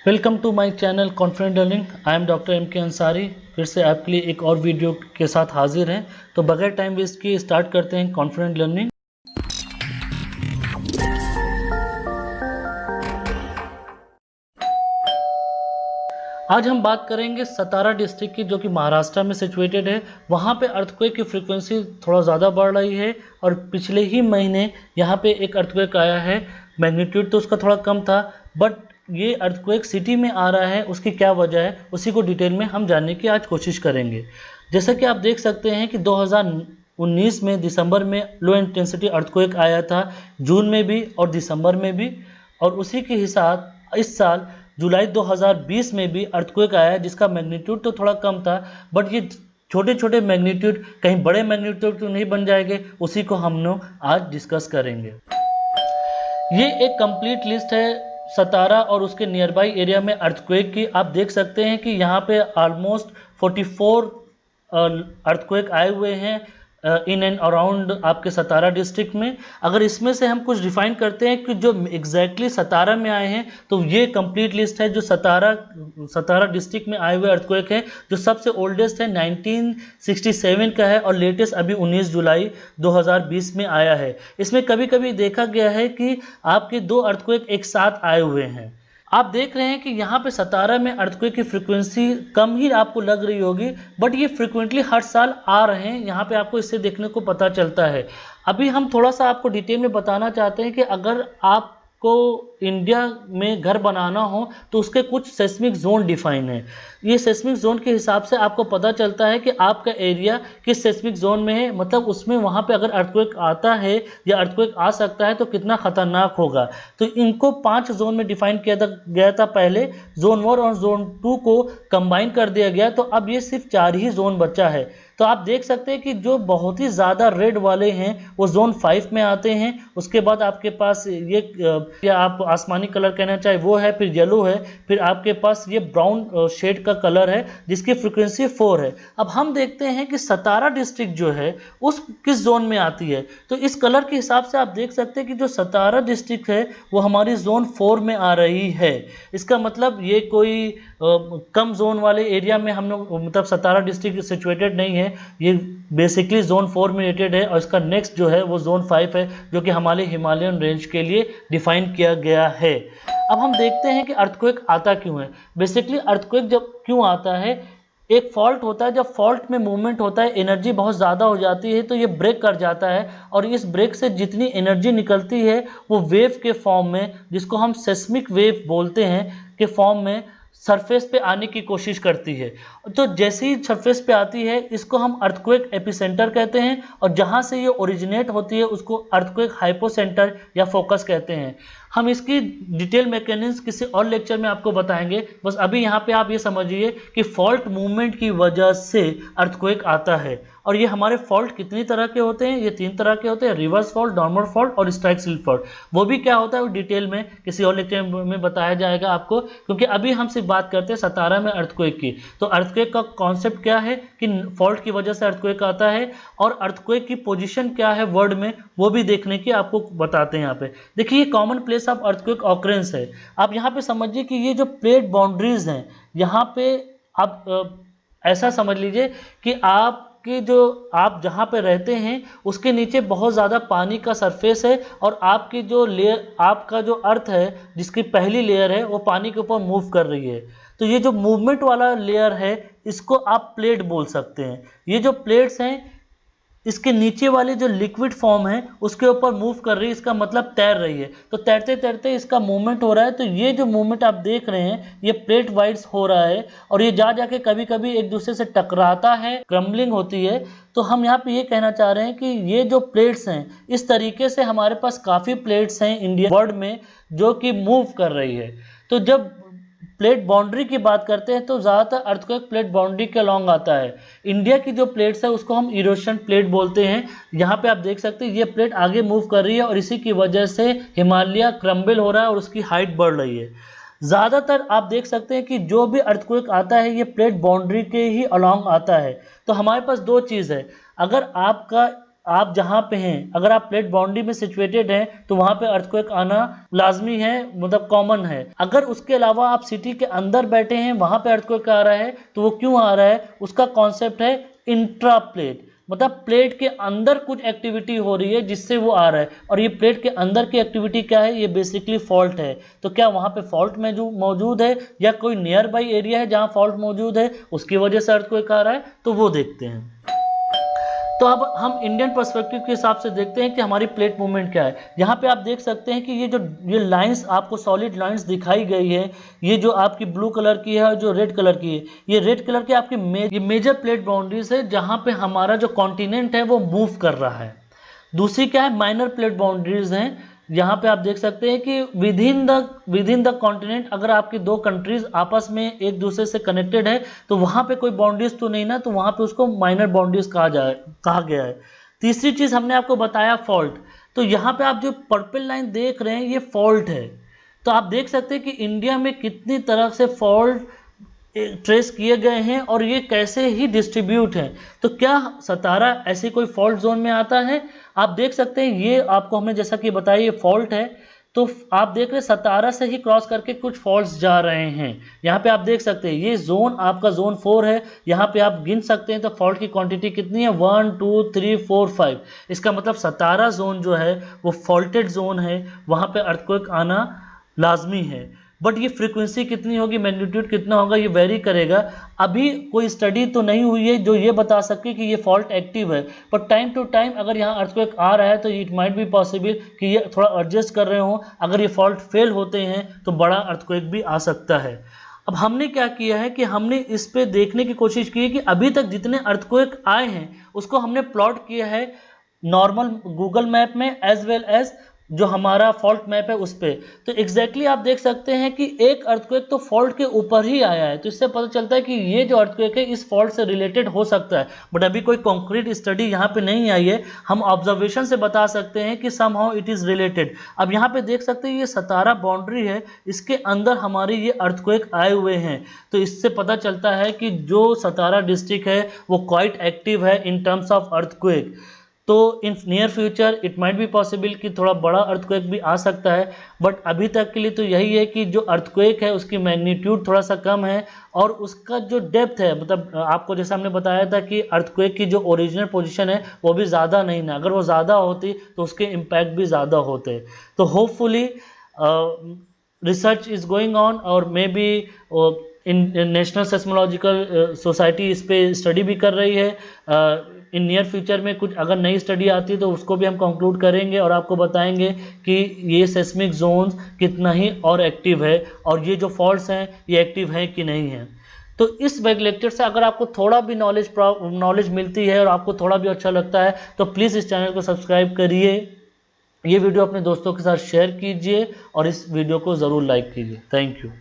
Welcome to my channel confident learning. I am doctor M K Ansari. फिर से आपके लिए एक और वीडियो के साथ हाजिर हैं। तो बगैर टाइम वेस्ट किए स्टार्ट करते हैं कॉन्फिडेंट लर्निंग। आज हम बात करेंगे सतारा डिस्ट्रिक्ट की, जो कि महाराष्ट्र में सिचुएटेड है। वहाँ पे अर्थक्वेक की फ्रीक्वेंसी थोड़ा ज़्यादा बढ़ रही है और पिछले ही महीने यहाँ पे एक अर्थक्वेक आया है। मैग्नीट्यूड तो उसका थोड़ा कम था, बट ये अर्थक्वेक सिटी में आ रहा है, उसकी क्या वजह है उसी को डिटेल में हम जानने की आज कोशिश करेंगे। जैसा कि आप देख सकते हैं कि 2019 में दिसंबर में लो इंटेंसिटी अर्थक्वेक आया था, जून में भी और दिसंबर में भी। और उसी के हिसाब इस साल जुलाई 2020 में भी अर्थक्वेक आया, जिसका मैग्नीट्यूड तो थोड़ा कम था, बट ये छोटे छोटे मैग्नीट्यूड कहीं बड़े मैग्नीट्यूड तो नहीं बन जाएंगे, उसी को हम लोग आज डिस्कस करेंगे। ये एक कंप्लीट लिस्ट है सतारा और उसके नियर बाई एरिया में अर्थक्वेक की। आप देख सकते हैं कि यहाँ पे ऑलमोस्ट 44 अर्थक्वेक आए हुए हैं इन एंड अराउंड आपके सतारा डिस्ट्रिक्ट में। अगर इसमें से हम कुछ डिफाइन करते हैं कि जो एग्जैक्टली सतारा में आए हैं, तो ये कंप्लीट लिस्ट है जो सतारा डिस्ट्रिक्ट में आए हुए अर्थक्वेक है। जो सबसे ओल्डेस्ट है 1967 का है और लेटेस्ट अभी 19 जुलाई 2020 में आया है। इसमें कभी कभी देखा गया है कि आपके दो अर्थक्वेक एक साथ आए हुए हैं। आप देख रहे हैं कि यहाँ पे सतारा में अर्थक्वेक की फ्रीक्वेंसी कम ही आपको लग रही होगी, बट ये फ्रीक्वेंटली हर साल आ रहे हैं। यहाँ पे आपको इससे देखने को पता चलता है। अभी हम थोड़ा सा आपको डिटेल में बताना चाहते हैं कि अगर आपको इंडिया में घर बनाना हो तो उसके कुछ सेस्मिक जोन डिफाइन है। ये सेस्मिक जोन के हिसाब से आपको पता चलता है कि आपका एरिया किस सेस्मिक जोन में है, मतलब उसमें वहाँ पे अगर अर्थक्वेक आता है या अर्थक्वेक आ सकता है तो कितना खतरनाक होगा। तो इनको 5 जोन में डिफाइन किया गया था पहले। जोन 1 और जोन 2 को कंबाइन कर दिया गया, तो अब ये सिर्फ 4 ही जोन बचा है। तो आप देख सकते हैं कि जो बहुत ही ज़्यादा रेड वाले हैं वो जोन 5 में आते हैं। उसके बाद आपके पास ये या आप आसमानी कलर कहना चाहे वो है, फिर येलो है, फिर आपके पास ये ब्राउन शेड का कलर है जिसकी फ्रीक्वेंसी 4 है। अब हम देखते हैं कि सतारा डिस्ट्रिक्ट जो है उस किस जोन में आती है। तो इस कलर के हिसाब से आप देख सकते हैं कि जो सतारा डिस्ट्रिक्ट है वो हमारी जोन 4 में आ रही है। इसका मतलब ये कोई कम जोन वाले एरिया में हम लोग, मतलब सतारा डिस्ट्रिक्ट सिचुएटेड नहीं है। ये बेसिकली जोन 4 में रेटेड है और इसका नेक्स्ट जो है वो जोन 5 है, जो कि हमारे हिमालयन रेंज के लिए डिफाइन किया गया है। अब हम देखते हैं कि अर्थक्वेक आता क्यों है। बेसिकली अर्थक्वेक जब क्यों आता है, एक फॉल्ट होता है। जब फॉल्ट में मूवमेंट होता है, एनर्जी बहुत ज़्यादा हो जाती है तो ये ब्रेक कर जाता है, और इस ब्रेक से जितनी एनर्जी निकलती है वो वेव के फॉर्म में, जिसको हम सेस्मिक वेव बोलते हैं, के फॉर्म में सरफेस पे आने की कोशिश करती है। तो जैसे ही सरफेस पे आती है इसको हम अर्थक्वेक एपिसेंटर कहते हैं, और जहाँ से ये ओरिजिनेट होती है उसको अर्थक्वेक हाइपोसेंटर या फोकस कहते हैं। हम इसकी डिटेल मैकेनिज्म किसी और लेक्चर में आपको बताएंगे। बस अभी यहाँ पे आप ये समझिए कि फॉल्ट मूवमेंट की वजह से अर्थक्वेक आता है। और ये हमारे फॉल्ट कितनी तरह के होते हैं, ये 3 तरह के होते हैं: रिवर्स फॉल्ट, डॉर्मर फॉल्ट और स्ट्राइक स्लिप फॉल्ट। वो भी क्या होता है वो डिटेल में किसी और लेक्चर में बताया जाएगा आपको, क्योंकि अभी हम सिर्फ बात करते हैं सतारा में अर्थक्वेक की। तो अर्थक्वेक का कॉन्सेप्ट क्या है कि फॉल्ट की वजह से अर्थक्वेक आता है, और अर्थक्वेक की पोजीशन क्या है वर्ल्ड में वो भी देखने की आपको बताते हैं। यहाँ पे देखिए ये common place of earthquake occurrence है। आप यहाँ पे समझिए कि ये जो प्लेट बाउंड्रीज हैं, यहाँ पे आप ऐसा समझ लीजिए कि आप जहाँ पे रहते हैं उसके नीचे बहुत ज़्यादा पानी का सरफेस है, और आपकी जो लेयर, आपका जो अर्थ है जिसकी पहली लेयर है वो पानी के ऊपर मूव कर रही है। तो ये जो मूवमेंट वाला लेयर है इसको आप प्लेट बोल सकते हैं। ये जो प्लेट्स हैं इसके नीचे वाली जो लिक्विड फॉर्म है उसके ऊपर मूव कर रही है, इसका मतलब तैर रही है। तो तैरते तैरते इसका मूवमेंट हो रहा है। तो ये जो मूवमेंट आप देख रहे हैं ये प्लेट वाइज हो रहा है, और ये जा जाके कभी कभी एक दूसरे से टकराता है, क्रम्बलिंग होती है। तो हम यहाँ पे ये कहना चाह रहे हैं कि ये जो प्लेट्स हैं, इस तरीके से हमारे पास काफ़ी प्लेट्स हैं इंडिया वर्ल्ड में जो कि मूव कर रही है। तो जब प्लेट बाउंड्री की बात करते हैं तो ज़्यादातर अर्थक्वेक प्लेट बाउंड्री के अलॉन्ग आता है। इंडिया की जो प्लेट्स है उसको हम इरोशन प्लेट बोलते हैं। यहाँ पे आप देख सकते हैं ये प्लेट आगे मूव कर रही है, और इसी की वजह से हिमालय क्रम्बल हो रहा है और उसकी हाइट बढ़ रही है। ज़्यादातर आप देख सकते हैं कि जो भी अर्थक्वेक आता है ये प्लेट बाउंड्री के ही अलॉन्ग आता है। तो हमारे पास दो चीज़ है, अगर आपका आप जहाँ पे हैं, अगर आप प्लेट बाउंड्री में सिचुएटेड हैं तो वहाँ पे अर्थक्वेक आना लाजमी है, मतलब कॉमन है। अगर उसके अलावा आप सिटी के अंदर बैठे हैं, वहाँ पे अर्थक्वेक आ रहा है, तो वो क्यों आ रहा है, उसका कॉन्सेप्ट है इंट्रा प्लेट, मतलब प्लेट के अंदर कुछ एक्टिविटी हो रही है जिससे वो आ रहा है। और ये प्लेट के अंदर की एक्टिविटी क्या है, ये बेसिकली फॉल्ट है। तो क्या वहाँ पे फॉल्ट में जो मौजूद है या कोई नियर बाई एरिया है जहाँ फॉल्ट मौजूद है, उसकी वजह से अर्थक्वेक आ रहा है, तो वो देखते हैं। तो अब हम इंडियन पर्सपेक्टिव के हिसाब से देखते हैं कि हमारी प्लेट मूवमेंट क्या है। यहाँ पे आप देख सकते हैं कि ये लाइंस आपको सॉलिड लाइंस दिखाई गई है, ये जो आपकी ब्लू कलर की है और जो रेड कलर की है, ये रेड कलर की आपकी ये मेजर प्लेट बाउंड्रीज है जहाँ पे हमारा जो कॉन्टिनेंट है वो मूव कर रहा है। दूसरी क्या है, माइनर प्लेट बाउंड्रीज हैं। यहाँ पे आप देख सकते हैं कि विद इन द कॉन्टिनेंट अगर आपकी दो कंट्रीज आपस में एक दूसरे से कनेक्टेड है तो वहाँ पे कोई बाउंड्रीज तो नहीं ना, तो वहाँ पे उसको माइनर बाउंड्रीज कहा गया है। तीसरी चीज हमने आपको बताया फॉल्ट। तो यहाँ पे आप जो पर्पल लाइन देख रहे हैं ये फॉल्ट है। तो आप देख सकते हैं कि इंडिया में कितनी तरह से फॉल्ट ट्रेस किए गए हैं और ये कैसे ही डिस्ट्रीब्यूट हैं। तो क्या सतारा ऐसी कोई फॉल्ट जोन में आता है? आप देख सकते हैं ये आपको हमने जैसा कि बताया ये फॉल्ट है, तो आप देख रहे हैं सतारा से ही क्रॉस करके कुछ फॉल्ट्स जा रहे हैं। यहाँ पे आप देख सकते हैं ये जोन आपका जोन 4 है। यहाँ पे आप गिन सकते हैं तो फॉल्ट की क्वांटिटी कितनी है, 1 2 3 4 5। इसका मतलब सतारा जोन जो है वो फॉल्टेड जोन है, वहाँ पे अर्थक्वेक आना लाजमी है। बट ये फ्रीक्वेंसी कितनी होगी, मैग्नीट्यूड कितना होगा, ये वेरी करेगा। अभी कोई स्टडी तो नहीं हुई है जो ये बता सके कि ये फॉल्ट एक्टिव है, पर टाइम टू टाइम अगर यहाँ अर्थक्वेक आ रहा है तो इट माइट बी पॉसिबल कि ये थोड़ा एडजस्ट कर रहे हो। अगर ये फॉल्ट फेल होते हैं तो बड़ा अर्थक्वेक भी आ सकता है। अब हमने क्या किया है कि हमने इस पे देखने की कोशिश की है कि अभी तक जितने अर्थक्वेक आए हैं उसको हमने प्लॉट किया है नॉर्मल गूगल मैप में एज वेल एज जो हमारा फॉल्ट मैप है उस पे। तो एग्जैक्टली आप देख सकते हैं कि एक अर्थक्वेक तो फॉल्ट के ऊपर ही आया है, तो इससे पता चलता है कि ये जो अर्थक्वेक है इस फॉल्ट से रिलेटेड हो सकता है। बट अभी कोई कॉन्क्रीट स्टडी यहाँ पे नहीं आई है, हम ऑब्जर्वेशन से बता सकते हैं कि समहाउ इट इज रिलेटेड। अब यहाँ पे देख सकते हैं ये सतारा बाउंड्री है, इसके अंदर हमारी ये अर्थक्वेक आए हुए हैं। तो इससे पता चलता है कि जो सतारा डिस्ट्रिक्ट है वो क्वाइट एक्टिव है इन टर्म्स ऑफ अर्थक्वेक। तो in near future it might be possible कि थोड़ा बड़ा अर्थक्वेक भी आ सकता है। बट अभी तक के लिए तो यही है कि जो अर्थक्वेक है उसकी मैग्नीट्यूड थोड़ा सा कम है और उसका जो डेप्थ है, मतलब आपको जैसा हमने बताया था कि अर्थक्वेक की जो ओरिजिनल पोजीशन है वो भी ज़्यादा नहीं ना, अगर वो ज़्यादा होती तो उसके इम्पैक्ट भी ज़्यादा होते। तो hopefully research is going on और मे बी नेशनल सेस्मोलॉजिकल सोसाइटी इस पे स्टडी भी कर रही है। इन नियर फ्यूचर में कुछ अगर नई स्टडी आती है तो उसको भी हम कंक्लूड करेंगे और आपको बताएंगे कि ये सेस्मिक जोन्स कितना ही और एक्टिव है और ये जो फॉल्ट्स हैं ये एक्टिव हैं कि नहीं हैं। तो इस वेब लेक्चर से अगर आपको थोड़ा भी नॉलेज मिलती है और आपको थोड़ा भी अच्छा लगता है तो प्लीज़ इस चैनल को सब्सक्राइब करिए, ये वीडियो अपने दोस्तों के साथ शेयर कीजिए और इस वीडियो को ज़रूर लाइक कीजिए। Thank you.